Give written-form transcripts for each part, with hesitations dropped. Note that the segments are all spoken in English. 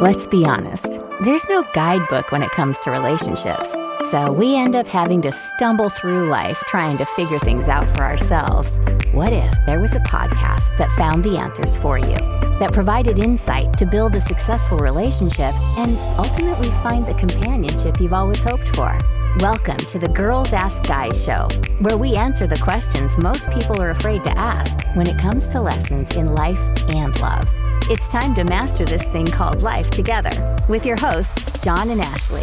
Let's be honest, there's no guidebook when it comes to relationships. So we end up having to stumble through life trying to figure things out for ourselves. What if there was a podcast that found the answers for you, that provided insight to build a successful relationship and ultimately find the companionship you've always hoped for? Welcome to the Girls Ask Guys show, where we answer the questions most people are afraid to ask when it comes to lessons in life and love. It's time to master this thing called life together with your hosts, John and Ashley.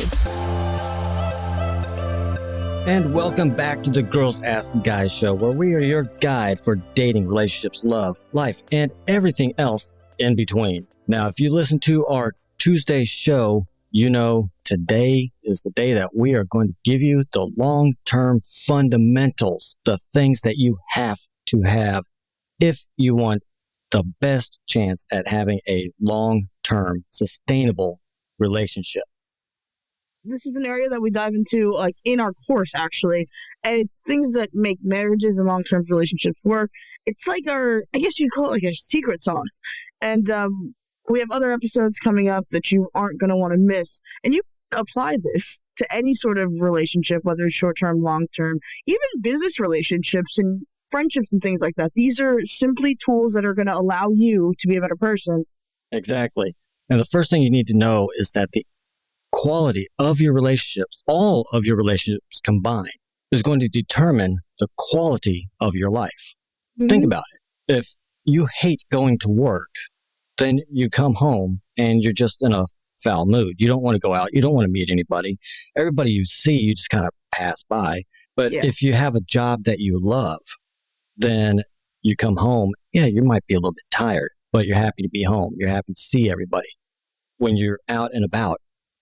And welcome back to the Girls Ask Guys show, where we are your guide for dating, relationships, love, life, and everything else in between. Now, if you listen to our Tuesday show, you know today is the day that we are going to give you the long-term fundamentals, the things that you have to have if you want the best chance at having a long-term, sustainable relationship. This is an area that we dive into in our course, actually. And it's things that make marriages and long-term relationships work. It's like I guess you'd call it like a secret sauce. And we have other episodes coming up that you aren't going to want to miss. And you can apply this to any sort of relationship, whether it's short-term, long-term, even business relationships and friendships and things like that. These are simply tools that are going to allow you to be a better person. Exactly. And the first thing you need to know is that the quality of your relationships, all of your relationships combined, is going to determine the quality of your life. Mm-hmm. Think about it. If you hate going to work, then you come home and you're just in a foul mood. You don't want to go out. You don't want to meet anybody. Everybody you see, you just kind of pass by. But if you have a job that you love, then you come home, you might be a little bit tired, but you're happy to be home. You're happy to see everybody. When you're out and about,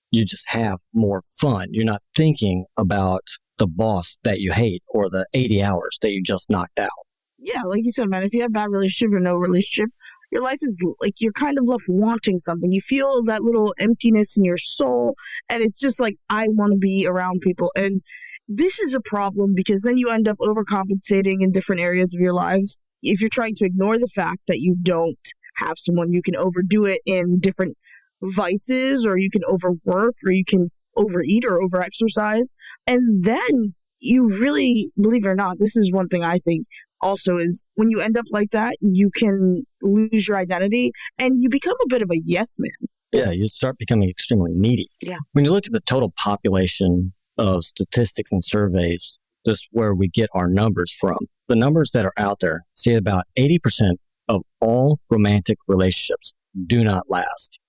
you just have more fun. You're not thinking about the boss that you hate or the 80 hours that you just knocked out. Yeah, like you said, man, if you have a bad relationship or no relationship, your life is like you're kind of left wanting something. You feel that little emptiness in your soul, and it's just like, I want to be around people. And this is a problem because then you end up overcompensating in different areas of your lives. If you're trying to ignore the fact that you don't have someone, you can overdo it in different vices, or you can overwork, or you can overeat or overexercise. And then you really, believe it or not, this is one thing I think also is when you end up like that, you can lose your identity and you become a bit of a yes man. Yeah, you start becoming extremely needy. Yeah. When you look at the total population of statistics and surveys, this is where we get our numbers from. The numbers that are out there say about 80% of all romantic relationships do not last.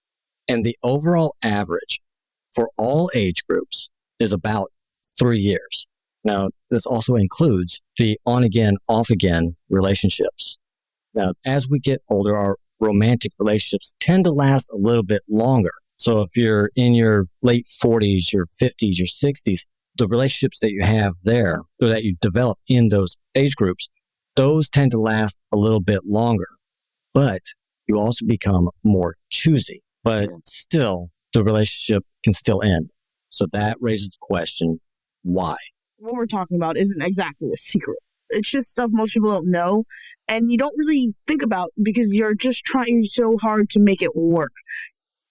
And the overall average for all age groups is about 3 years. Now, this also includes the on-again, off-again relationships. Now, as we get older, our romantic relationships tend to last a little bit longer. So if you're in your late 40s, your 50s, your 60s, the relationships that you have there, or that you develop in those age groups, those tend to last a little bit longer. But you also become more choosy. But still, the relationship can still end. So that raises the question, why? What we're talking about isn't exactly a secret. It's just stuff most people don't know, and you don't really think about because you're just trying so hard to make it work.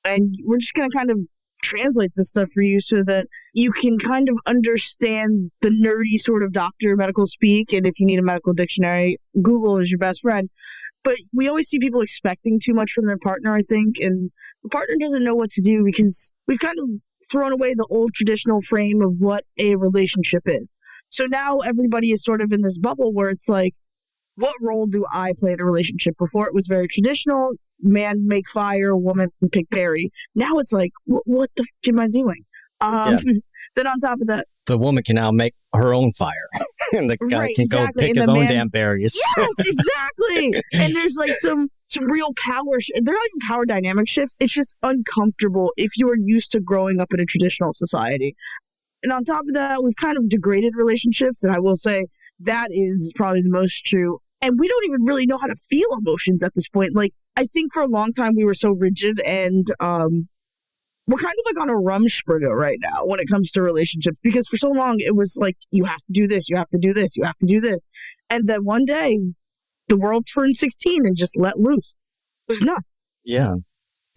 And we're just going to kind of translate this stuff for you so that you can kind of understand the nerdy sort of doctor medical speak. And if you need a medical dictionary, Google is your best friend. But we always see people expecting too much from their partner, I think, and the partner doesn't know what to do because we've kind of thrown away the old traditional frame of what a relationship is. So now everybody is sort of in this bubble where it's like, what role do I play in a relationship? Before it was very traditional, man make fire, woman pick berry. Now it's like, what the f*** am I doing? Then on top of that, the woman can now make her own fire, and the guy can go pick his own damn berries. Yes, exactly. And there's like some real power. They're not even power dynamic shifts. It's just uncomfortable if you are used to growing up in a traditional society. And on top of that, we've kind of degraded relationships, and I will say that is probably the most true. And we don't even really know how to feel emotions at this point. Like, I think for a long time we were so rigid, and we're kind of like on a Rumspringa right now when it comes to relationships, because for so long it was like, you have to do this, you have to do this, you have to do this. And then one day the world turned 16 and just let loose. It was nuts. Yeah.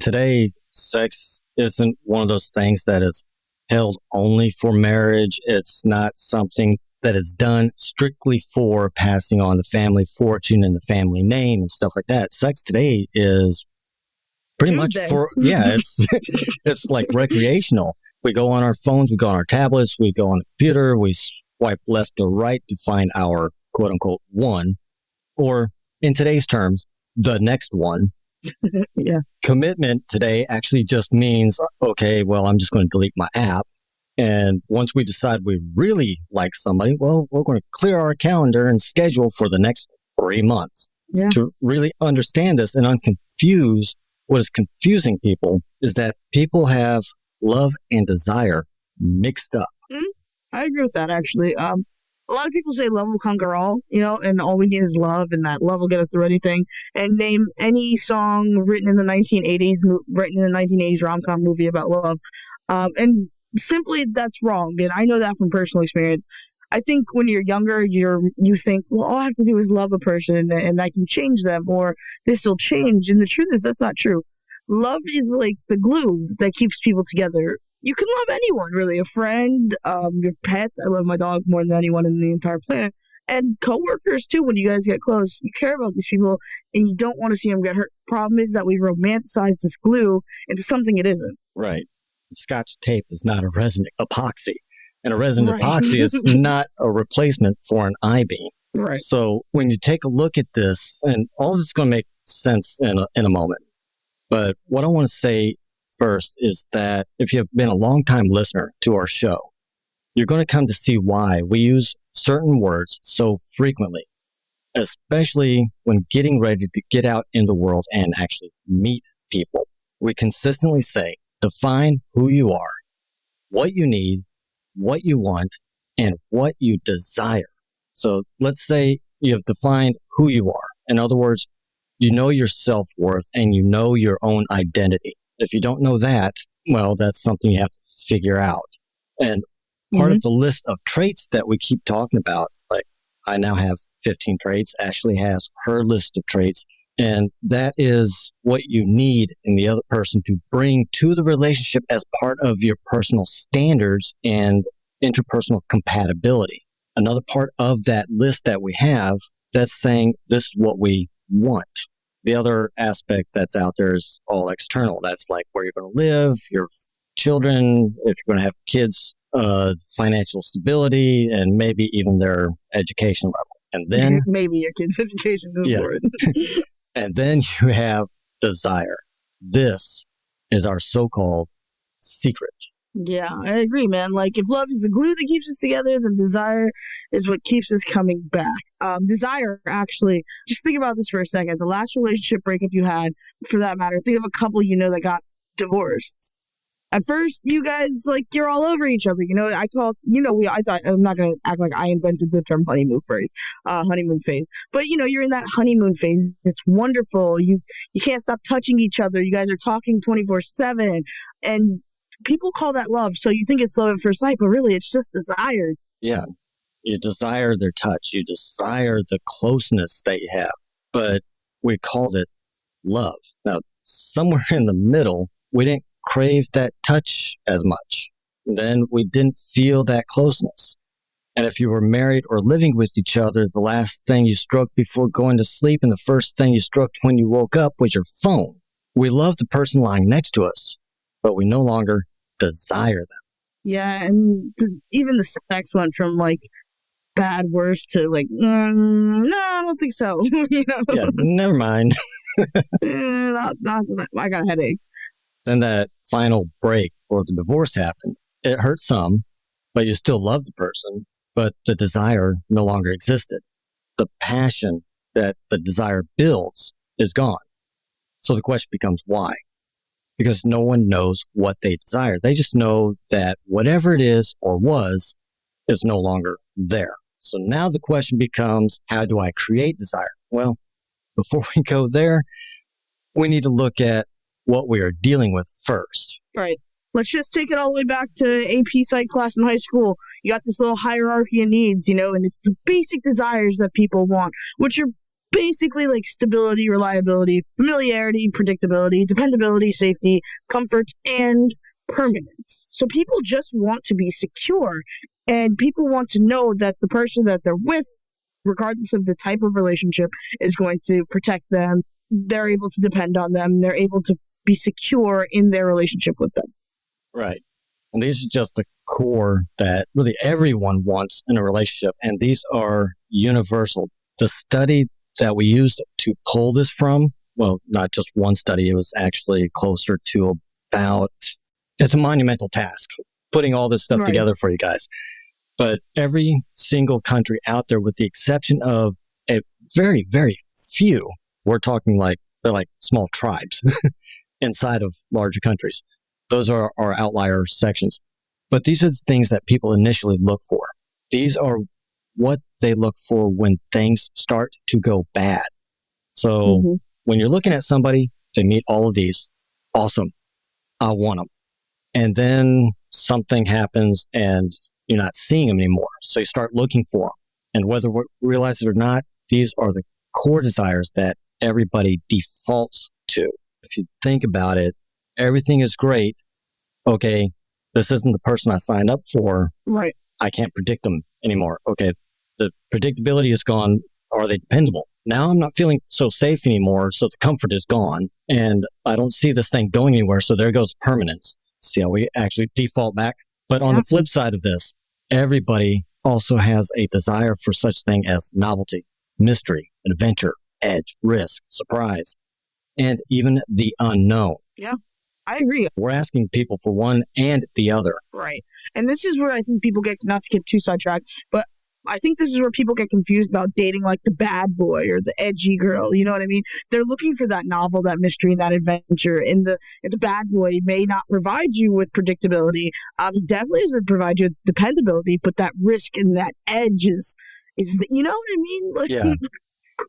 Today, sex isn't one of those things that is held only for marriage. It's not something that is done strictly for passing on the family fortune and the family name and stuff like that. Sex today is pretty much it's like recreational. We go on our phones, we go on our tablets, we go on the computer, we swipe left or right to find our quote unquote one, or in today's terms, the next one. Yeah. Commitment today actually just means, okay, well, I'm just going to delete my app. And once we decide we really like somebody, well, we're going to clear our calendar and schedule for the next 3 months. Yeah. To really understand this and unconfuse what is confusing people is that people have love and desire mixed up. I agree with that, actually. A lot of people say love will conquer all, and all we need is love, and that love will get us through anything. And name any song written in the 1980s rom-com movie about love. And simply, that's wrong. And I know that from personal experience. I think when you're younger, you think, well, all I have to do is love a person and I can change them, or this will change. And the truth is, that's not true. Love is like the glue that keeps people together. You can love anyone, really. A friend, your pets. I love my dog more than anyone in the entire planet. And coworkers, too, when you guys get close. You care about these people, and you don't want to see them get hurt. The problem is that we romanticize this glue into something it isn't. Right. Scotch tape is not a resin epoxy. And a resin epoxy is not a replacement for an I-beam. Right. So when you take a look at this, and all this is going to make sense in a moment. But what I want to say first is that if you've been a long-time listener to our show, you're going to come to see why we use certain words so frequently, especially when getting ready to get out in the world and actually meet people. We consistently say, define who you are, what you need, what you want, and what you desire. So let's say you have defined who you are. In other words, you know your self-worth and you know your own identity. If you don't know that, well, that's something you have to figure out. And part of the list of traits that we keep talking about, like I now have 15 traits, Ashley has her list of traits, and that is what you need in the other person to bring to the relationship as part of your personal standards and interpersonal compatibility. Another part of that list that we have that's saying this is what we want. The other aspect that's out there is all external. That's like where you're going to live, your children, if you're going to have kids, financial stability, and maybe even their education level. And then maybe your kid's education is important. And then you have desire. This is our so-called secret. Yeah, I agree, man. Like, if love is the glue that keeps us together, then desire is what keeps us coming back. Desire, actually, just think about this for a second. The last relationship breakup you had, for that matter, think of a couple that got divorced. At first, you guys, you're all over each other. I thought, I'm not going to act like I invented the term honeymoon phase. But, you're in that honeymoon phase. It's wonderful. You can't stop touching each other. You guys are talking 24/7. And people call that love. So you think it's love at first sight, but really it's just desire. Yeah. You desire their touch. You desire the closeness that you have. But we called it love. Now, somewhere in the middle, we didn't crave that touch as much. Then we didn't feel that closeness. And if you were married or living with each other, the last thing you stroked before going to sleep and the first thing you stroked when you woke up was your phone. We love the person lying next to us, but we no longer desire them. Yeah, and even the sex went from bad, worse to no, I don't think so. Yeah, never mind. not I got a headache. Then that final break or the divorce happened. It hurt some, but you still love the person, but the desire no longer existed. The passion that the desire builds is gone. So the question becomes why? Because no one knows what they desire. They just know that whatever it is or was is no longer there. So now the question becomes, how do I create desire? Well, before we go there, we need to look at what we are dealing with first. Right. Let's just take it all the way back to AP Psych class in high school. You got this little hierarchy of needs, and it's the basic desires that people want, which are basically like stability, reliability, familiarity, predictability, dependability, safety, comfort, and permanence. So people just want to be secure, and people want to know that the person that they're with, regardless of the type of relationship, is going to protect them. They're able to depend on them. They're able to be secure in their relationship with them. Right. And these are just the core that really everyone wants in a relationship. And these are universal. The study that we used to pull this from, well, not just one study, it was actually closer to about, it's a monumental task putting all this stuff together for you guys. But every single country out there, with the exception of a very, very few, we're talking like, they're like small tribes inside of larger countries. Those are our outlier sections. But these are the things that people initially look for. These are what they look for when things start to go bad. So when you're looking at somebody, they meet all of these. Awesome. I want them. And then something happens and you're not seeing them anymore. So you start looking for them. And whether we realize it or not, these are the core desires that everybody defaults to. If you think about it, everything is great. Okay, this isn't the person I signed up for. Right. I can't predict them anymore. Okay, the predictability is gone. Are they dependable? Now I'm not feeling so safe anymore, so the comfort is gone. And I don't see this thing going anywhere, so there goes permanence. See how we actually default back? But on the flip side of this, everybody also has a desire for such thing as novelty, mystery, adventure, edge, risk, surprise, and even the unknown. Yeah, I agree. We're asking people for one and the other. Right. And this is where I think people get, not to get too sidetracked, but I think this is where people get confused about dating like the bad boy or the edgy girl. You know what I mean? They're looking for that novel, that mystery, and that adventure. And the bad boy may not provide you with predictability. He definitely doesn't provide you with dependability, but that risk and that edge is you know what I mean? Like, yeah.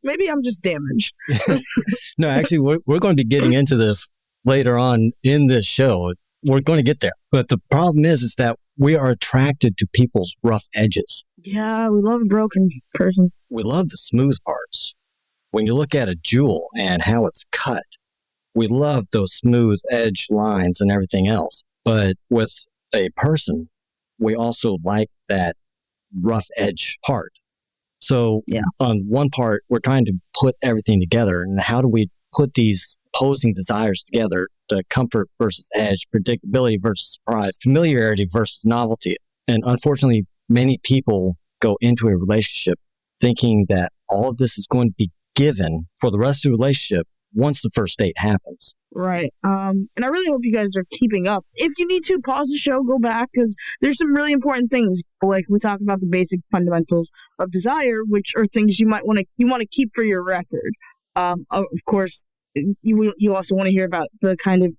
Maybe I'm just damaged. No, actually, we're going to be getting into this later on in this show. We're going to get there. But the problem is that we are attracted to people's rough edges. Yeah, we love a broken person. We love the smooth parts. When you look at a jewel and how it's cut, we love those smooth edge lines and everything else. But with a person, we also like that rough edge part. So on one part, we're trying to put everything together. And how do we put these opposing desires together? The comfort versus edge, predictability versus surprise, familiarity versus novelty. And unfortunately, many people go into a relationship thinking that all of this is going to be given for the rest of the relationship once the first date happens. Right. And I really hope you guys are keeping up. If you need to, pause the show, go back, because there's some really important things. Like we talk about the basic fundamentals of desire, which are things you might want to keep for your record. Of course, you also want to hear about the kind of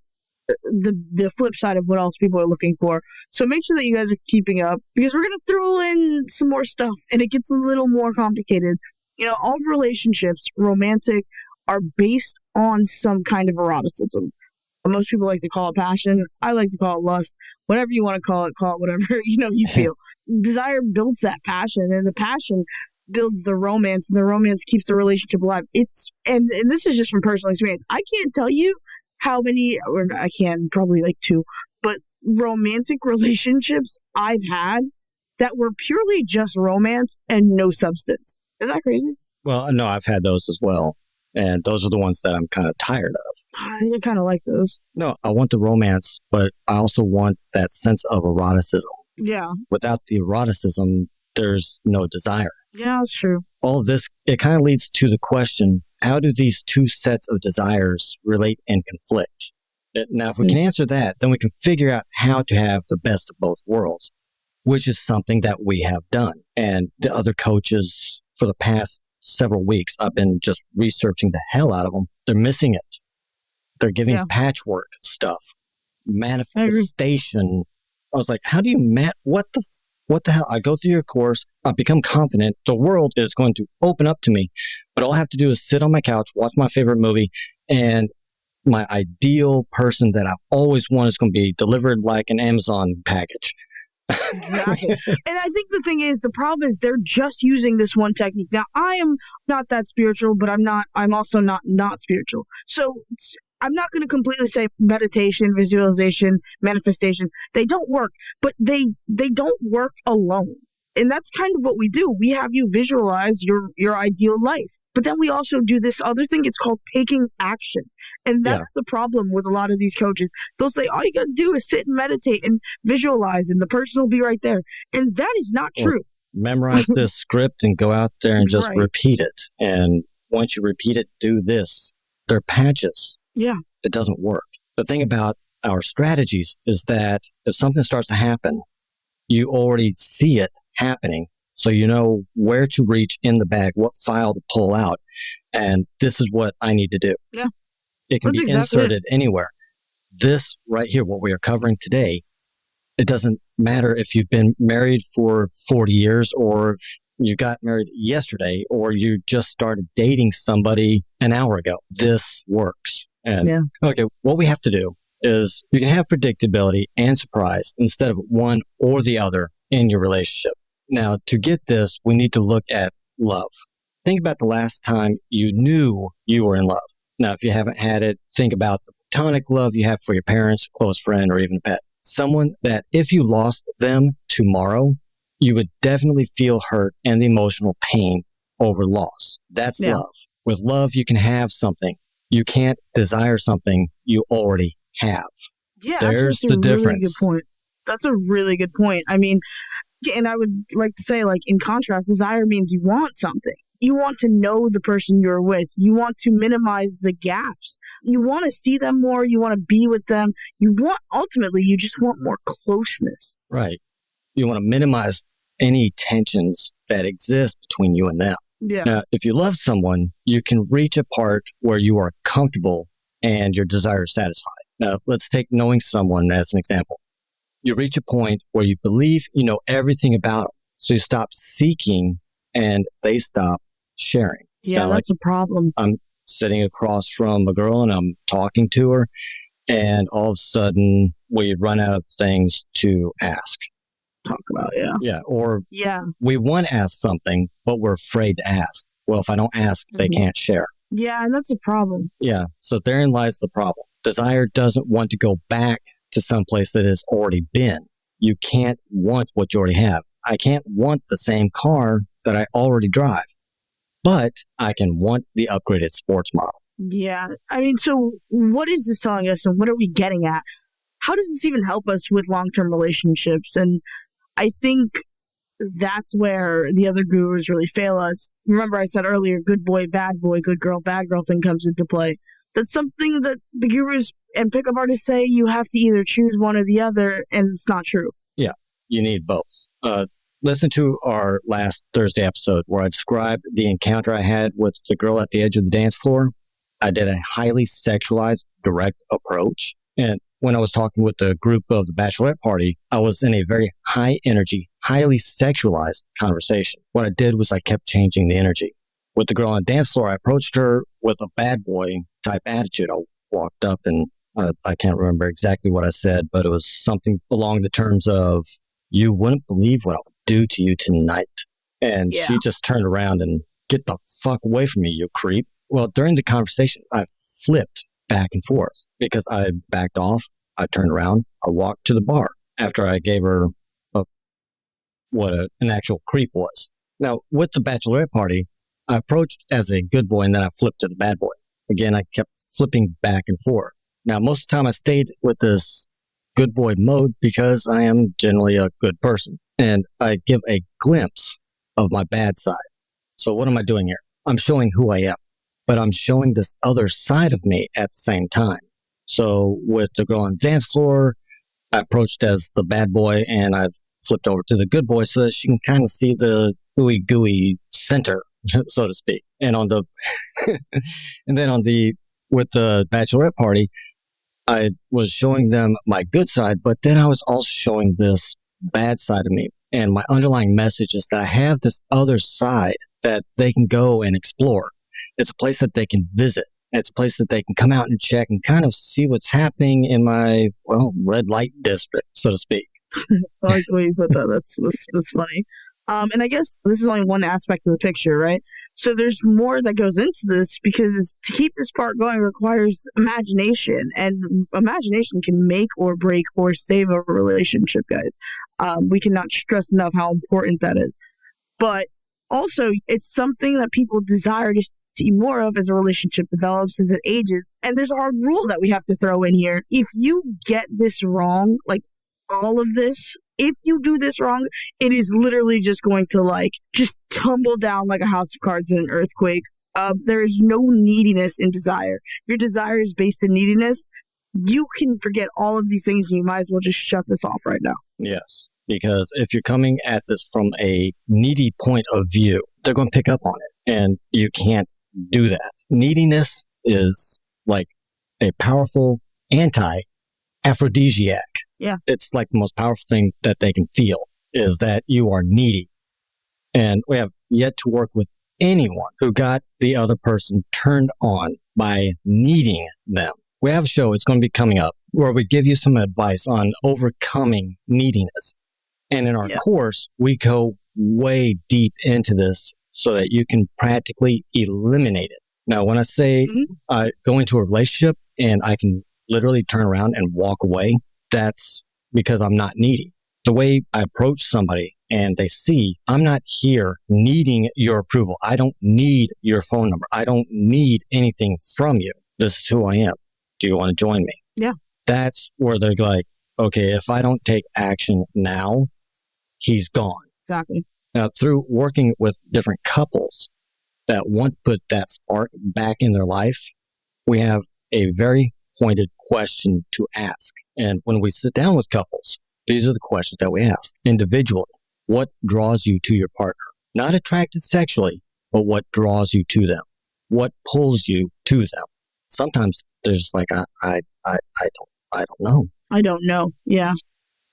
the flip side of what else people are looking for. So make sure that you guys are keeping up, because we're going to throw in some more stuff and it gets a little more complicated. You know, all relationships, romantic, are based on some kind of eroticism. Most people like to call it passion. I like to call it lust. Whatever you want to call it whatever you feel. Desire builds that passion, and the passion builds the romance, and the romance keeps the relationship alive. And this is just from personal experience. I can't tell you how many, or I can probably like 2, but romantic relationships I've had that were purely just romance and no substance. Isn't that crazy? Well, no, I've had those as well. And those are the ones that I'm kind of tired of. I kind of like those. No, I want the romance, but I also want that sense of eroticism. Yeah. Without the eroticism, there's no desire. Yeah, that's true. All of this, it kind of leads to the question, how do these two sets of desires relate and conflict? Now, if we can answer that, then we can figure out how to have the best of both worlds, which is something that we have done. And the other coaches for the past several weeks, I've been just researching the hell out of them. They're missing it. They're giving patchwork stuff, manifestation. I was like, how do you what the hell? I go through your course. I become confident. The world is going to open up to me, but all I have to do is sit on my couch, watch my favorite movie, and my ideal person that I've always wanted is going to be delivered like an Amazon package. Exactly. And I think the thing is, the problem is they're just using this one technique. Now, I am not that spiritual, but I'm also not spiritual. So I'm not going to completely say meditation, visualization, manifestation, they don't work, but they don't work alone. And that's kind of what we do. We have you visualize your ideal life. But then we also do this other thing. It's called taking action. And that's the problem with a lot of these coaches. They'll say, all you got to do is sit and meditate and visualize, and the person will be right there. And that is not true. Memorize this script and go out there and just Right. repeat it. And once you repeat it, do this. They're patches. Yeah. It doesn't work. The thing about our strategies is that if something starts to happen, you already see it happening. So you know where to reach in the bag, what file to pull out. And this is what I need to do. Yeah. It can That's be exactly inserted anywhere. This right here, what we are covering today, it doesn't matter if you've been married for 40 years or you got married yesterday or you just started dating somebody an hour ago. This works. And okay, what we have to do is you can have predictability and surprise instead of one or the other in your relationship. Now, to get this, we need to look at love. Think about the last time you knew you were in love. Now, if you haven't had it, think about the platonic love you have for your parents, a close friend, or even a pet. Someone that if you lost them tomorrow, you would definitely feel hurt and the emotional pain over loss. That's love. With love, you can have something. You can't desire something you already have. Yeah, There's that's the a really difference. good point. That's a really good point. I mean, and I would like to say, like, in contrast, desire means you want something. You want to know the person you're with. You want to minimize the gaps. You want to see them more. You want to be with them. Ultimately, you just want more closeness. Right. You want to minimize any tensions that exist between you and them. Yeah. Now, if you love someone, you can reach a part where you are comfortable and your desire is satisfied. Now, let's take knowing someone as an example. You reach a point where you believe you know everything about them. So you stop seeking and they stop sharing. It's Yeah, that's a problem. I'm sitting across from a girl and I'm talking to her, and all of a sudden we run out of things to ask. Talk about, Yeah. Or Yeah. we want to ask something, but we're afraid to ask. Well, if I don't ask, they can't share. Yeah, and that's a problem. Yeah. So therein lies the problem. Desire doesn't want to go back to someplace that has already been. You can't want what you already have. I can't want the same car that I already drive, but I can want the upgraded sports model. Yeah. I mean, so what is this telling us and what are we getting at? How does this even help us with long-term relationships? And I think that's where the other gurus really fail us. Remember I said earlier, good boy, bad girl thing comes into play. That's something that the gurus and pickup artists say you have to either choose one or the other, and it's not true. Yeah, you need both. Listen to our last Thursday episode where I described the encounter I had with the girl at the edge of the dance floor. I did a highly sexualized, direct approach. And when I was talking with the group of the bachelorette party, I was in a very high energy, highly sexualized conversation. What I did was I kept changing the energy. With the girl on the dance floor, I approached her with a bad boy type attitude. I walked up and I can't remember exactly what I said, but it was something along the terms of, you wouldn't believe what I would do to you tonight. And she just turned around and, get the fuck away from me, you creep. Well, during the conversation, I flipped back and forth because I backed off. I turned around. I walked to the bar after I gave her what an actual creep was. Now, with the bachelorette party, I approached as a good boy and then I flipped to the bad boy. Again, I kept flipping back and forth. Now, most of the time I stayed with this good boy mode because I am generally a good person. And I give a glimpse of my bad side. So what am I doing here? I'm showing who I am, but I'm showing this other side of me at the same time. So with the girl on the dance floor, I approached as the bad boy and I've flipped over to the good boy so that she can kind of see the ooey gooey center, so to speak. And on the, and then with the bachelorette party, I was showing them my good side, but then I was also showing this bad side of me. And my underlying message is that I have this other side that they can go and explore. It's a place that they can visit. It's a place that they can come out and check and kind of see what's happening in my, red light district, so to speak. I like the way you put that. That's funny. And I guess this is only one aspect of the picture, right? So there's more that goes into this because to keep this part going requires imagination, and imagination can make or break or save a relationship, guys. We cannot stress enough how important that is. But also, it's something that people desire to see more of as a relationship develops, as it ages. And there's a hard rule that we have to throw in here. If you get this wrong, like all of this, if you do this wrong, it is literally just going to just tumble down like a house of cards in an earthquake. There is no neediness in desire. Your desire is based in neediness. You can forget all of these things and you might as well just shut this off right now. Yes, because if you're coming at this from a needy point of view, they're going to pick up on it, and you can't do that. Neediness is like a powerful anti-aphrodisiac. Yeah. It's like the most powerful thing that they can feel is that you are needy. And we have yet to work with anyone who got the other person turned on by needing them. We have a show, it's going to be coming up, where we give you some advice on overcoming neediness. And in our course, we go way deep into this so that you can practically eliminate it. Now, when I say go into a relationship and I can literally turn around and walk away, that's because I'm not needy. The way I approach somebody and they see I'm not here needing your approval. I don't need your phone number. I don't need anything from you. This is who I am. Do you want to join me? Yeah. That's where they're like, okay, if I don't take action now, he's gone. Exactly. Now, through working with different couples that want to put that spark back in their life, we have a very pointed question to ask. And when we sit down with couples, these are the questions that we ask individually. What draws you to your partner? Not attracted sexually, but what draws you to them? What pulls you to them? Sometimes there's like, I don't know. I don't know. Yeah.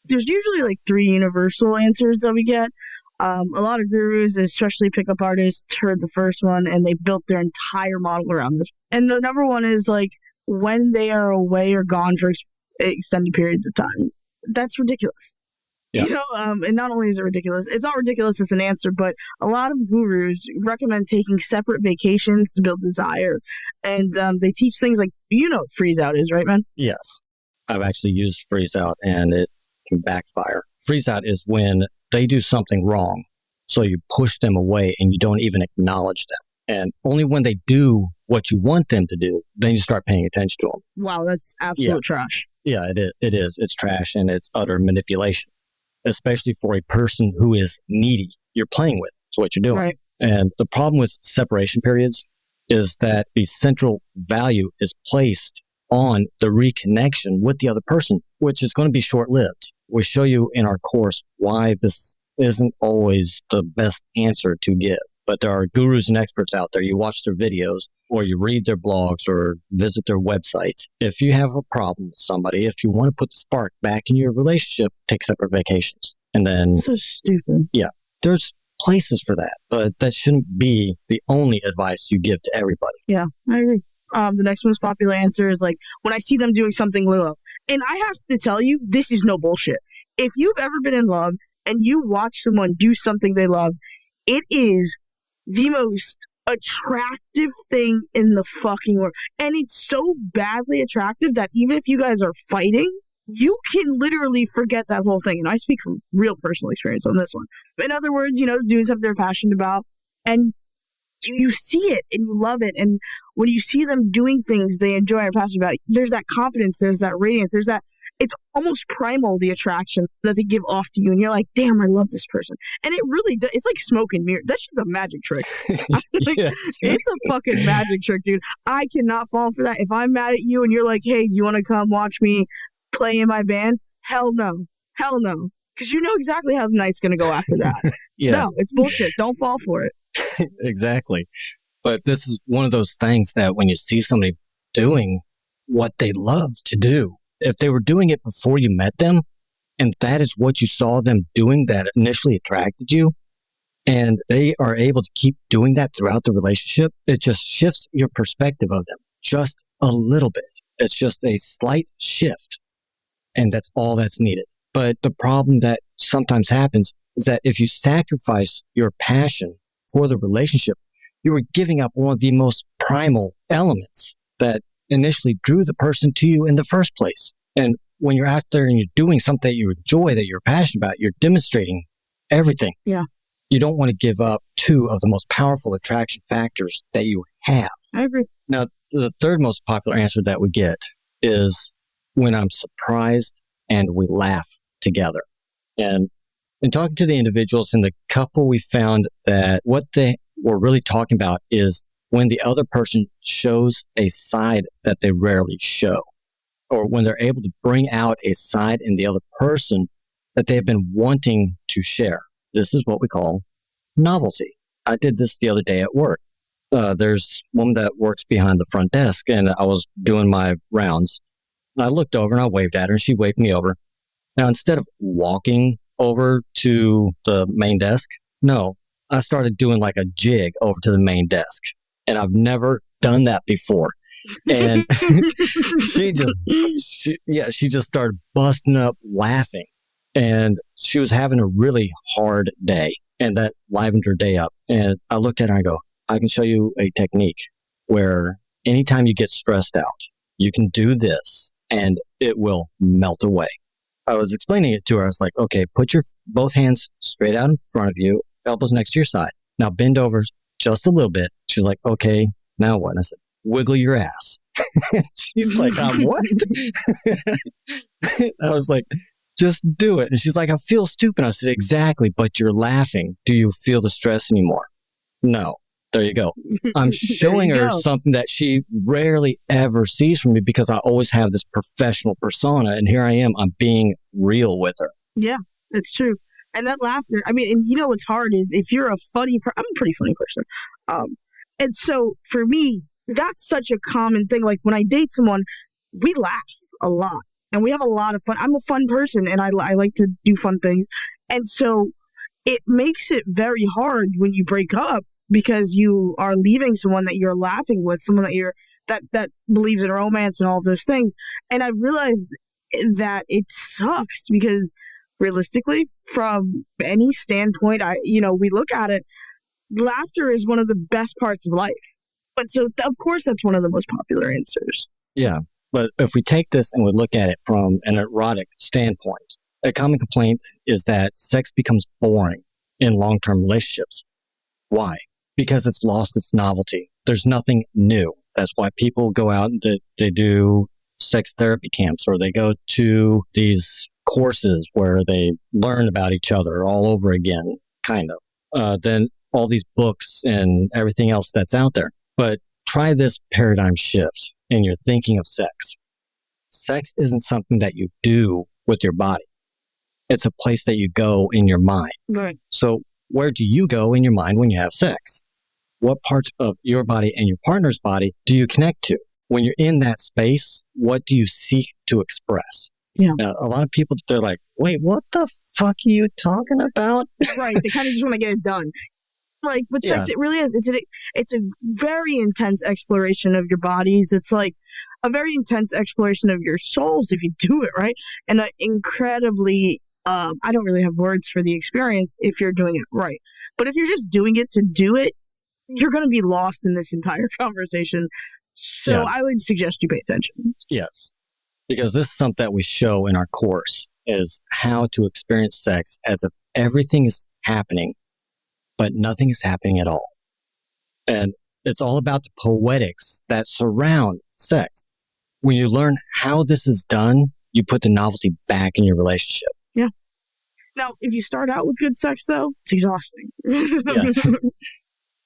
There's usually 3 universal answers that we get. A lot of gurus, especially pickup artists, heard the first one and they built their entire model around this. And the number one is when they are away or gone for extended periods of time. That's ridiculous. Yeah. And not only is it ridiculous, it's not ridiculous as an answer, but a lot of gurus recommend taking separate vacations to build desire. And they teach things like, what freeze out is, right, man? Yes. I've actually used freeze out and it can backfire. Freeze out is when they do something wrong, so you push them away and you don't even acknowledge them. And only when they do what you want them to do, then you start paying attention to them. Wow, that's absolute trash. Yeah, it is. It's trash and it's utter manipulation, especially for a person who is needy. You're playing with. It's what you're doing. Right. And the problem with separation periods is that the central value is placed on the reconnection with the other person, which is going to be short-lived. We show you in our course why this isn't always the best answer to give. But there are gurus and experts out there. You watch their videos or you read their blogs or visit their websites. If you have a problem with somebody, if you want to put the spark back in your relationship, take separate vacations. And then... So stupid. Yeah. There's places for that, but that shouldn't be the only advice you give to everybody. Yeah, I agree. The next most popular answer is when I see them doing something we love. And I have to tell you, this is no bullshit. If you've ever been in love and you watch someone do something they love, it is the most attractive thing in the fucking world. And it's so badly attractive that even if you guys are fighting, you can literally forget that whole thing. And I speak from real personal experience on this one. In other words, doing something they're passionate about, and you see it and you love it. And when you see them doing things they enjoy and are passionate about, there's that confidence, there's that radiance, there's that, it's almost primal, the attraction that they give off to you. And you're like, damn, I love this person. And it really does. It's like smoke and mirror. That shit's a magic trick. Yes. It's a fucking magic trick, dude. I cannot fall for that. If I'm mad at you and you're like, hey, do you want to come watch me play in my band? Hell no. Hell no. Because you know exactly how the night's going to go after that. Yeah. No, it's bullshit. Don't fall for it. Exactly. But this is one of those things that when you see somebody doing what they love to do, if they were doing it before you met them, and that is what you saw them doing that initially attracted you, and they are able to keep doing that throughout the relationship, it just shifts your perspective of them just a little bit. It's just a slight shift, and that's all that's needed. But the problem that sometimes happens is that if you sacrifice your passion for the relationship, you are giving up one of the most primal elements that initially drew the person to you in the first place. And when you're out there and you're doing something that you enjoy, that you're passionate about, you're demonstrating everything. Yeah. You don't want to give up two of the most powerful attraction factors that you have. I agree. Now, the third most popular answer that we get is when I'm surprised and we laugh together. And in talking to the individuals in the couple, we found that what they were really talking about is when the other person shows a side that they rarely show, or when they're able to bring out a side in the other person that they've been wanting to share. This is what we call novelty. I did this the other day at work. There's a woman that works behind the front desk, and I was doing my rounds. And I looked over and I waved at her, and she waved me over. Now, instead of walking over to the main desk, no, I started doing like a jig over to the main desk. And I've never done that before. And she just started busting up laughing. And she was having a really hard day, and that livened her day up. And I looked at her and I go, I can show you a technique where anytime you get stressed out, you can do this and it will melt away. I was explaining it to her. I was like, okay, put your both hands straight out in front of you, elbows next to your side. Now bend over just a little bit. She's like, okay, now what? And I said, wiggle your ass. She's like, what? I was like, just do it. And she's like, I feel stupid. I said, exactly, but you're laughing. Do you feel the stress anymore? No. There you go. I'm showing her something that she rarely ever sees from me because I always have this professional persona. And here I am. I'm being real with her. Yeah, it's true. And that laughter, I mean, and you know what's hard is if you're a funny I'm a pretty funny person. And so for me, that's such a common thing. Like when I date someone, we laugh a lot and we have a lot of fun. I'm a fun person and I like to do fun things. And so it makes it very hard when you break up because you are leaving someone that you're laughing with, someone that that believes in romance and all of those things. And I've realized that it sucks because realistically, from any standpoint, we look at it, laughter is one of the best parts of life. But so, of course, that's one of the most popular answers. Yeah. But if we take this and we look at it from an erotic standpoint, a common complaint is that sex becomes boring in long-term relationships. Why? Because it's lost its novelty. There's nothing new. That's why people go out and they do sex therapy camps, or they go to these courses where they learn about each other all over again, kind of. Then all these books and everything else that's out there. But try this paradigm shift in your thinking of sex. Sex isn't something that you do with your body. It's a place that you go in your mind. Right. So where do you go in your mind when you have sex? What parts of your body and your partner's body do you connect to? When you're in that space, what do you seek to express? Yeah. Now, a lot of people, they're like, wait, what the fuck are you talking about? Right. They kind of just want to get it done. Like, but sex, it really is. It's a very intense exploration of your bodies. It's like a very intense exploration of your souls if you do it right. And an incredibly, I don't really have words for the experience if you're doing it right. But if you're just doing it to do it, you're going to be lost in this entire conversation. So I would suggest you pay attention. Yes. Because this is something that we show in our course is how to experience sex as if everything is happening, but nothing is happening at all. And it's all about the poetics that surround sex. When you learn how this is done, you put the novelty back in your relationship. Yeah. Now, if you start out with good sex, though, it's exhausting. Yeah.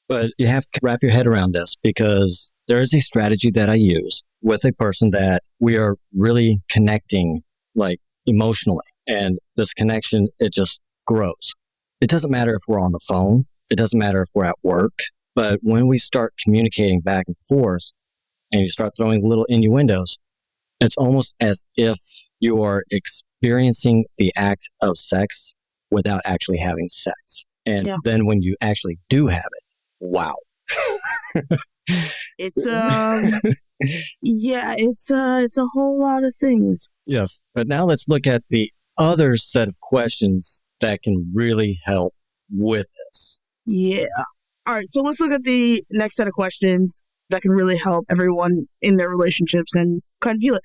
But you have to wrap your head around this because there is a strategy that I use with a person that we are really connecting, like emotionally. And this connection, it just grows. It doesn't matter if we're on the phone. It doesn't matter if we're at work. But when we start communicating back and forth and you start throwing little innuendos, it's almost as if you are experiencing the act of sex without actually having sex. And then when you actually do have it, wow. It's it's a whole lot of things. Yes. But now let's look at the other set of questions that can really help with this. Yeah. All right. So let's look at the next set of questions that can really help everyone in their relationships and kind of heal it.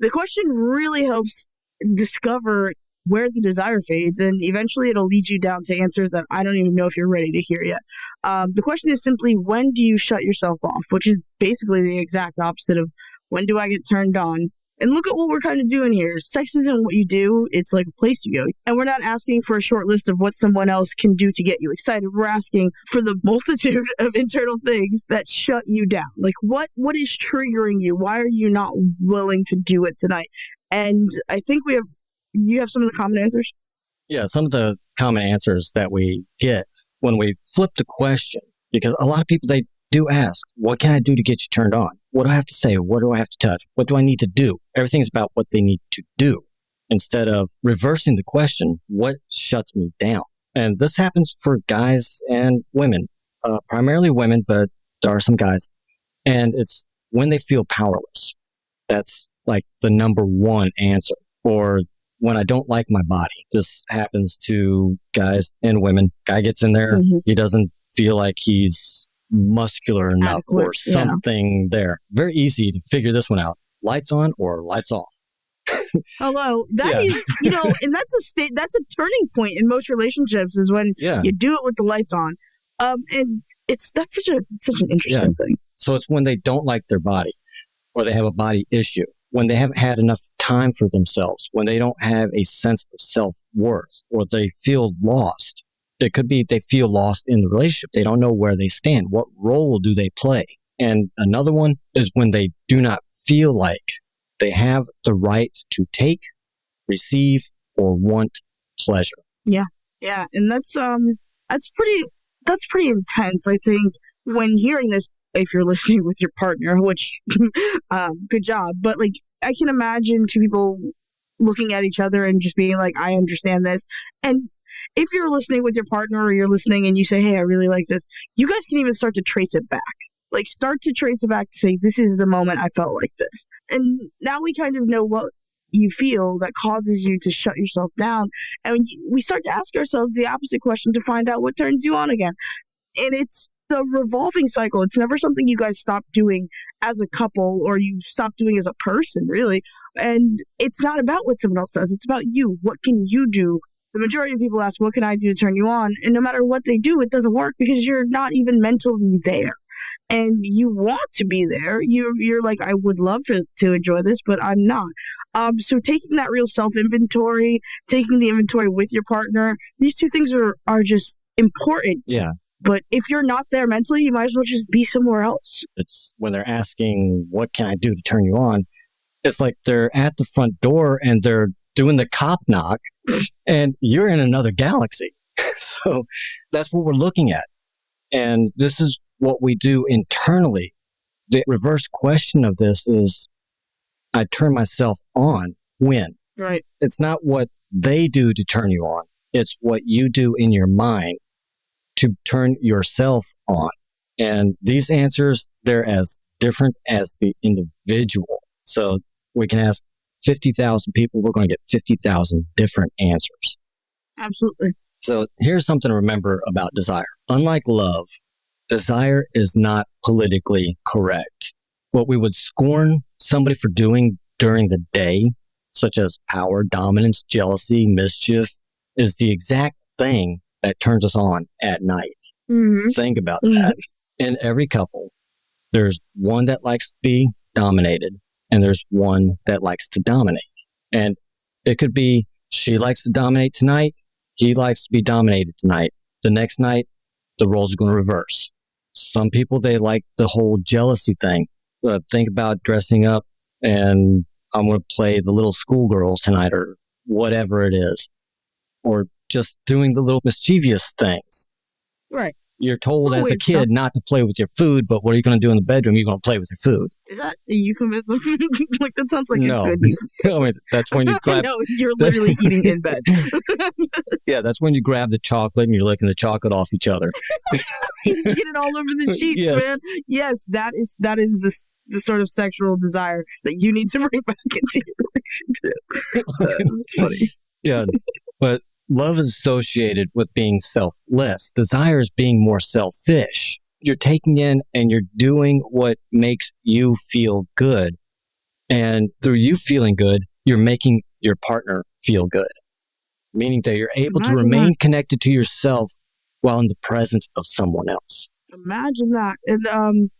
The question really helps discover where the desire fades, and eventually it'll lead you down to answers that I don't even know if you're ready to hear yet. The question is simply, when do you shut yourself off? Which is basically the exact opposite of when do I get turned on? And look at what we're kind of doing here. Sex isn't what you do, it's like a place you go. And we're not asking for a short list of what someone else can do to get you excited. We're asking for the multitude of internal things that shut you down. Like, what is triggering you? Why are you not willing to do it tonight? And I think you have some of the common answers? Yeah, some of the common answers that we get when we flip the question, because a lot of people, they do ask, what can I do to get you turned on? What do I have to say? What do I have to touch? What do I need to do? Everything's about what they need to do instead of reversing the question, what shuts me down? And this happens for guys and women, primarily women, but there are some guys. And it's when they feel powerless. That's like the number one answer. Or when I don't like my body. This happens to guys and women. Guy gets in there, he doesn't feel like he's muscular enough or something there. Very easy to figure this one out. Lights on or lights off. Hello. That is, and that's a turning point in most relationships is when you do it with the lights on. And that's such an interesting thing. So it's when they don't like their body or they have a body issue, when they haven't had enough time for themselves, when they don't have a sense of self-worth or they feel lost. It could be they feel lost in the relationship. They don't know where they stand. What role do they play? And another one is when they do not feel like they have the right to take, receive, or want pleasure. Yeah. Yeah. And that's pretty intense, I think, when hearing this, if you're listening with your partner, which, good job. But like, I can imagine two people looking at each other and just being like, I understand this. And if you're listening with your partner or you're listening and you say, hey, I really like this, you guys can even start to trace it back. Like, start to trace it back to say, this is the moment I felt like this. And now we kind of know what you feel that causes you to shut yourself down. And we start to ask ourselves the opposite question to find out what turns you on again. And it's the revolving cycle. It's never something you guys stop doing as a couple or you stop doing as a person, really. And it's not about what someone else does. It's about you. What can you do? The majority of people ask, what can I do to turn you on? And no matter what they do, it doesn't work because you're not even mentally there. And you want to be there. You're like, I would love to enjoy this, but I'm not. So taking that real self-inventory, taking the inventory with your partner, these two things are just important. Yeah. But if you're not there mentally, you might as well just be somewhere else. It's when they're asking, what can I do to turn you on? It's like they're at the front door and they're doing the cop knock and you're in another galaxy. So that's what we're looking at. And this is what we do internally. The reverse question of this is, I turn myself on when? Right. It's not what they do to turn you on. It's what you do in your mind to turn yourself on. And these answers, they're as different as the individual. So we can ask 50,000 people, we're going to get 50,000 different answers. Absolutely. So here's something to remember about desire. Unlike love, desire is not politically correct. What we would scorn somebody for doing during the day, such as power, dominance, jealousy, mischief, is the exact thing that turns us on at night. Mm-hmm. Think about that. In every couple, there's one that likes to be dominated and there's one that likes to dominate. And it could be she likes to dominate tonight, he likes to be dominated tonight. The next night, the roles are going to reverse. Some people, they like the whole jealousy thing. Think about dressing up and I'm going to play the little schoolgirl tonight or whatever it is. Or just doing the little mischievous things. Right. You're told as a kid not to play with your food, but what are you going to do in the bedroom? You're going to play with your food. Is that a euphemism? Like, that sounds like no. I mean, that's when you grab... No, you're literally eating in bed. Yeah, that's when you grab the chocolate and you're licking the chocolate off each other. You get it all over the sheets, yes. Man. Yes, that is the sort of sexual desire that you need to bring back into your relationship. It's funny. Yeah. But love is associated with being selfless. Desire is being more selfish. You're taking in and you're doing what makes you feel good. And through you feeling good, you're making your partner feel good, meaning that you're able to remain connected to yourself while in the presence of someone else. Imagine that. And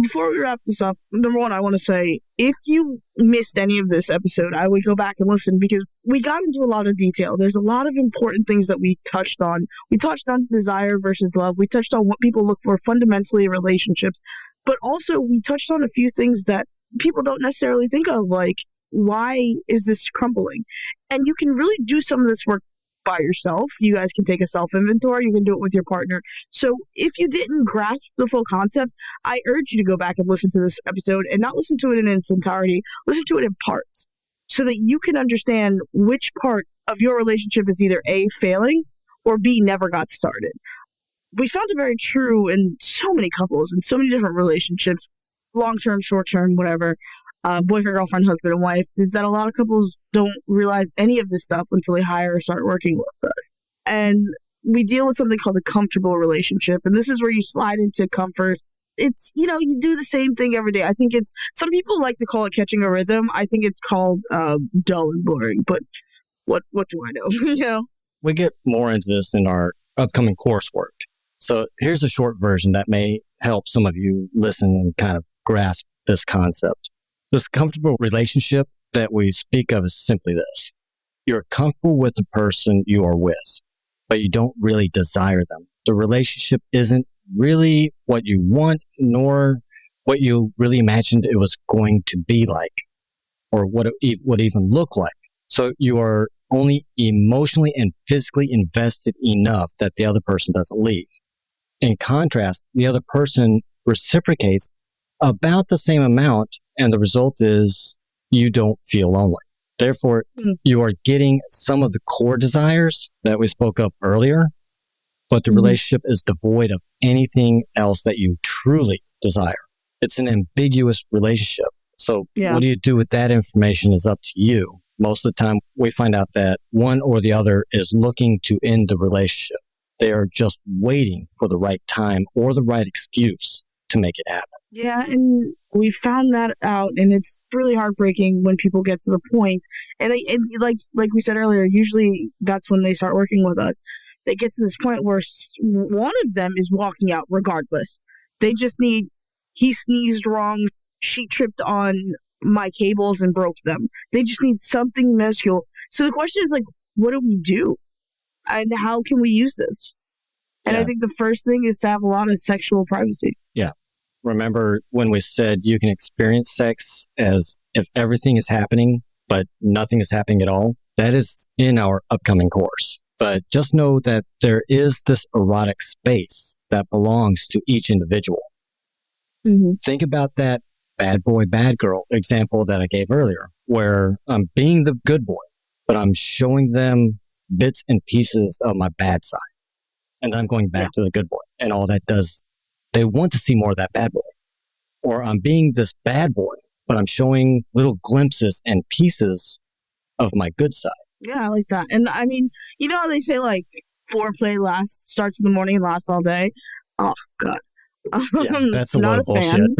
before we wrap this up, number one, I want to say, if you missed any of this episode, I would go back and listen because we got into a lot of detail. There's a lot of important things that we touched on. We touched on desire versus love. We touched on what people look for fundamentally in relationships. But also, we touched on a few things that people don't necessarily think of, like, why is this crumbling? And you can really do some of this work by yourself. You guys can take a self-inventory. You can do it with your partner. So if you didn't grasp the full concept, I urge you to go back and listen to this episode and not listen to it in its entirety. Listen to it in parts so that you can understand which part of your relationship is either A, failing, or B, never got started. We found it very true in so many couples and so many different relationships, long-term, short-term, whatever, boyfriend, girlfriend, husband, and wife, is that a lot of couples don't realize any of this stuff until they hire or start working with us. And we deal with something called a comfortable relationship. And this is where you slide into comfort. It's, you do the same thing every day. I think some people like to call it catching a rhythm. I think it's called dull and boring. But what do I know? We get more into this in our upcoming coursework. So here's a short version that may help some of you listen and kind of grasp this concept. This comfortable relationship that we speak of is simply this. You're comfortable with the person you are with, but you don't really desire them. The relationship isn't really what you want, nor what you really imagined it was going to be like, or what it would even look like. So you are only emotionally and physically invested enough that the other person doesn't leave. In contrast, the other person reciprocates about the same amount, and the result is you don't feel lonely. Therefore, you are getting some of the core desires that we spoke of earlier, but the relationship is devoid of anything else that you truly desire. It's an ambiguous relationship. So what do you do with that information is up to you. Most of the time, we find out that one or the other is looking to end the relationship. They are just waiting for the right time or the right excuse to make it happen. Yeah, and we found that out, and it's really heartbreaking when people get to the point, and like we said earlier, usually that's when they start working with us. They get to this point where one of them is walking out regardless. They just need, he sneezed wrong, she tripped on my cables and broke them. They just need something minuscule. So the question is, like, what do we do? And how can we use this? And I think the first thing is to have a lot of sexual privacy. Yeah. Remember when we said you can experience sex as if everything is happening, but nothing is happening at all? That is in our upcoming course. But just know that there is this erotic space that belongs to each individual. Mm-hmm. Think about that bad boy, bad girl example that I gave earlier, where I'm being the good boy, but I'm showing them bits and pieces of my bad side. And I'm going back to the good boy. And all that does, they want to see more of that bad boy. Or I'm being this bad boy, but I'm showing little glimpses and pieces of my good side. Yeah, I like that. And I mean, you know how they say, like, foreplay starts in the morning and lasts all day? Oh, God. Yeah, that's a load of bullshit.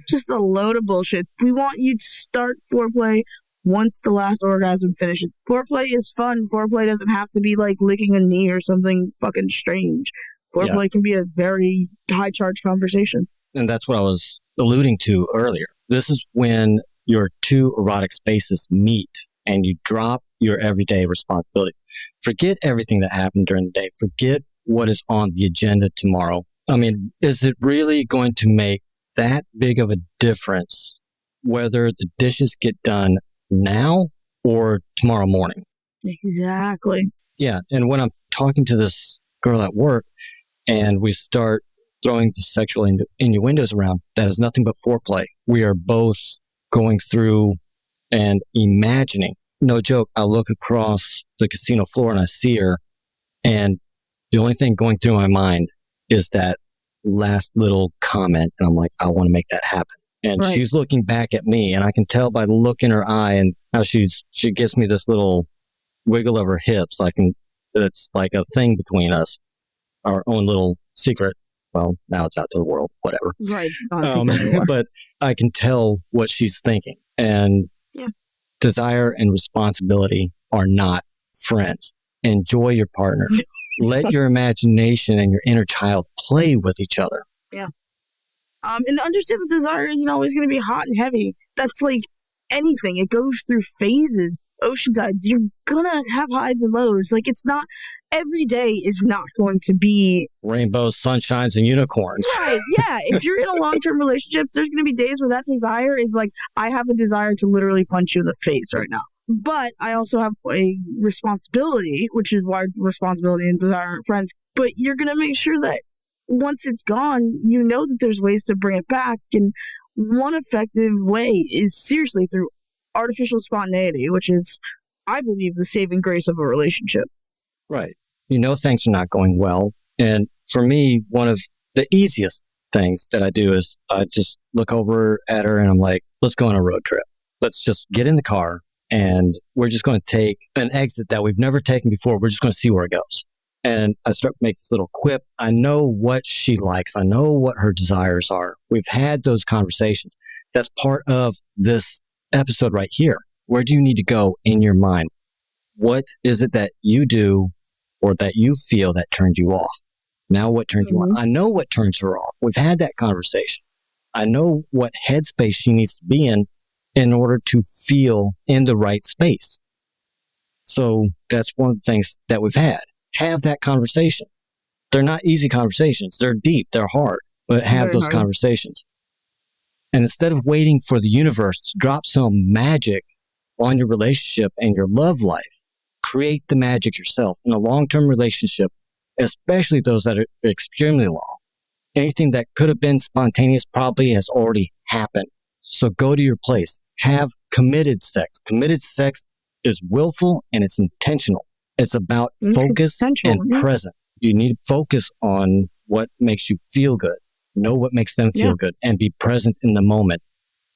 Just a load of bullshit. We want you to start foreplay once the last orgasm finishes. Foreplay is fun. Foreplay doesn't have to be like licking a knee or something fucking strange. Foreplay can be a very high charge conversation. And that's what I was alluding to earlier. This is when your two erotic spaces meet and you drop your everyday responsibility. Forget everything that happened during the day. Forget what is on the agenda tomorrow. I mean, is it really going to make that big of a difference whether the dishes get done now or tomorrow morning? Exactly. Yeah. And when I'm talking to this girl at work and we start throwing the sexual innuendos around, that is nothing but foreplay. We are both going through and imagining. No joke, I look across the casino floor and I see her, and the only thing going through my mind is that last little comment, and I'm like, I want to make that happen. And she's looking back at me, and I can tell by the look in her eye and how she gives me this little wiggle of her hips. It's like a thing between us, our own little secret. Well, now it's out to the world, whatever. Right. It's not a secret anymore. But I can tell what she's thinking. And desire and responsibility are not friends. Enjoy your partner. Let your imagination and your inner child play with each other. Yeah. And understand that desire isn't always going to be hot and heavy. That's like anything. It goes through phases, ocean tides. You're going to have highs and lows. Like, it's not, every day is not going to be rainbows, sunshines, and unicorns. Right. Yeah. If you're in a long-term relationship, there's going to be days where that desire is like, I have a desire to literally punch you in the face right now. But I also have a responsibility, which is why responsibility and desire aren't friends. But you're going to make sure that once it's gone, you know that there's ways to bring it back. And one effective way is seriously through artificial spontaneity, which is, I believe, the saving grace of a relationship. Right. You know things are not going well. And for me, one of the easiest things that I do is I just look over at her and I'm like, let's go on a road trip. Let's just get in the car and we're just going to take an exit that we've never taken before. We're just going to see where it goes. And I start to make this little quip. I know what she likes. I know what her desires are. We've had those conversations. That's part of this episode right here. Where do you need to go in your mind? What is it that you do or that you feel that turns you off? Now what turns you on? I know what turns her off. We've had that conversation. I know what headspace she needs to be in order to feel in the right space. So that's one of the things that we've had. Have that conversation. They're not easy conversations. They're deep. They're hard. But have those conversations. And instead of waiting for the universe to drop some magic on your relationship and your love life, create the magic yourself. In a long-term relationship, especially those that are extremely long, anything that could have been spontaneous probably has already happened. So go to your place. Have committed sex. Committed sex is willful and it's intentional. It's about focus and present. You need to focus on what makes you feel good. Know what makes them feel good and be present in the moment.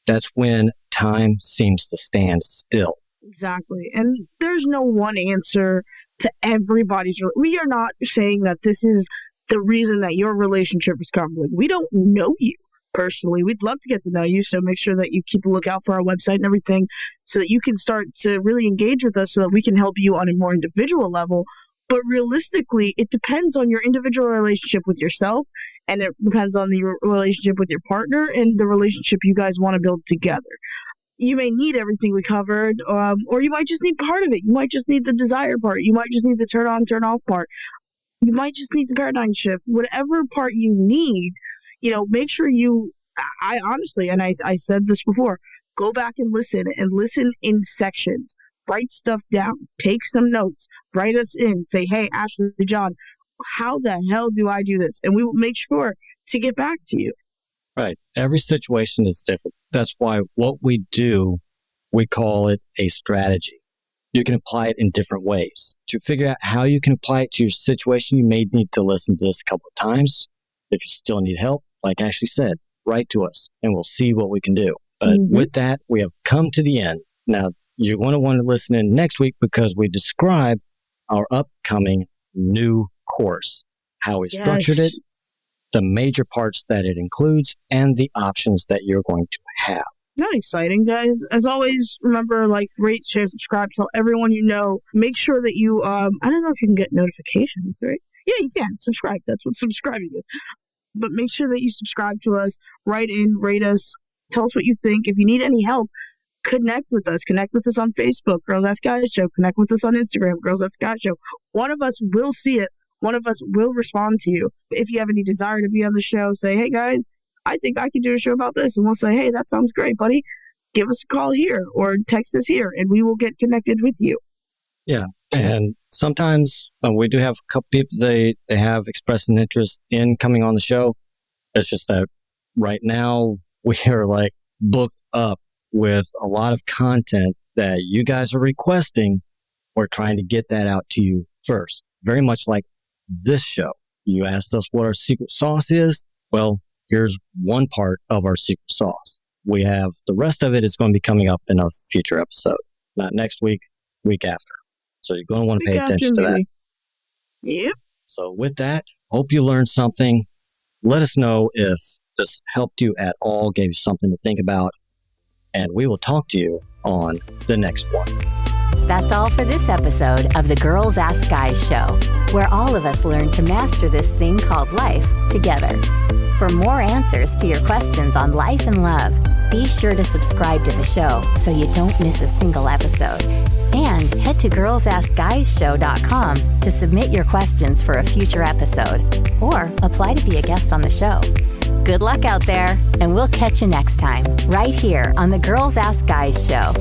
That's when time seems to stand still. Exactly. And there's no one answer to everybody's. We are not saying that this is the reason that your relationship is crumbling. We don't know you personally. We'd love to get to know you. So make sure that you keep a lookout for our website and everything so that you can start to really engage with us so that we can help you on a more individual level. But realistically, it depends on your individual relationship with yourself, and it depends on the relationship with your partner and the relationship you guys want to build together. You may need everything we covered, or you might just need part of it. You might just need the desire part. You might just need the turn on, turn off part. You might just need the paradigm shift. Whatever part you need, make sure I honestly, and I said this before, go back and listen in sections. Write stuff down. Take some notes. Write us in. Say, hey, Ashley, John, how the hell do I do this? And we will make sure to get back to you. Right. Every situation is different. That's why what we do, we call it a strategy. You can apply it in different ways. To figure out how you can apply it to your situation, you may need to listen to this a couple of times. If you still need help, like Ashley said, write to us and we'll see what we can do. But with that, we have come to the end. Now, you're going to want to listen in next week because we describe our upcoming new course, how we structured it, the major parts that it includes, and the options that you're going to have. Not exciting, guys. As always, remember, rate, share, subscribe, tell everyone you know. Make sure that you, I don't know if you can get notifications, right? Yeah, you can. Subscribe. That's what subscribing is. But make sure that you subscribe to us, write in, rate us, tell us what you think. If you need any help, connect with us. Connect with us on Facebook, Girls Ask Guys Show. Connect with us on Instagram, Girls Ask Guys Show. One of us will see it. One of us will respond to you. If you have any desire to be on the show, say, hey, guys, I think I could do a show about this. And we'll say, hey, that sounds great, buddy. Give us a call here or text us here, and we will get connected with you. Yeah. And sometimes we do have a couple people, they have expressed an interest in coming on the show. It's just that right now we are booked up with a lot of content that you guys are requesting. We're trying to get that out to you first. Very much like this show. You asked us what our secret sauce is. Well, here's one part of our secret sauce. We have the rest of it is going to be coming up in a future episode. Not next week, week after. So you're going to want to pay attention to that. Yep. So with that, hope you learned something. Let us know if this helped you at all, gave you something to think about, and we will talk to you on the next one. That's all for this episode of the Girls Ask Guys show, where all of us learn to master this thing called life together. For more answers to your questions on life and love, be sure to subscribe to the show so you don't miss a single episode. And head to girlsaskguyshow.com to submit your questions for a future episode or apply to be a guest on the show. Good luck out there, and we'll catch you next time, right here on the Girls Ask Guys show.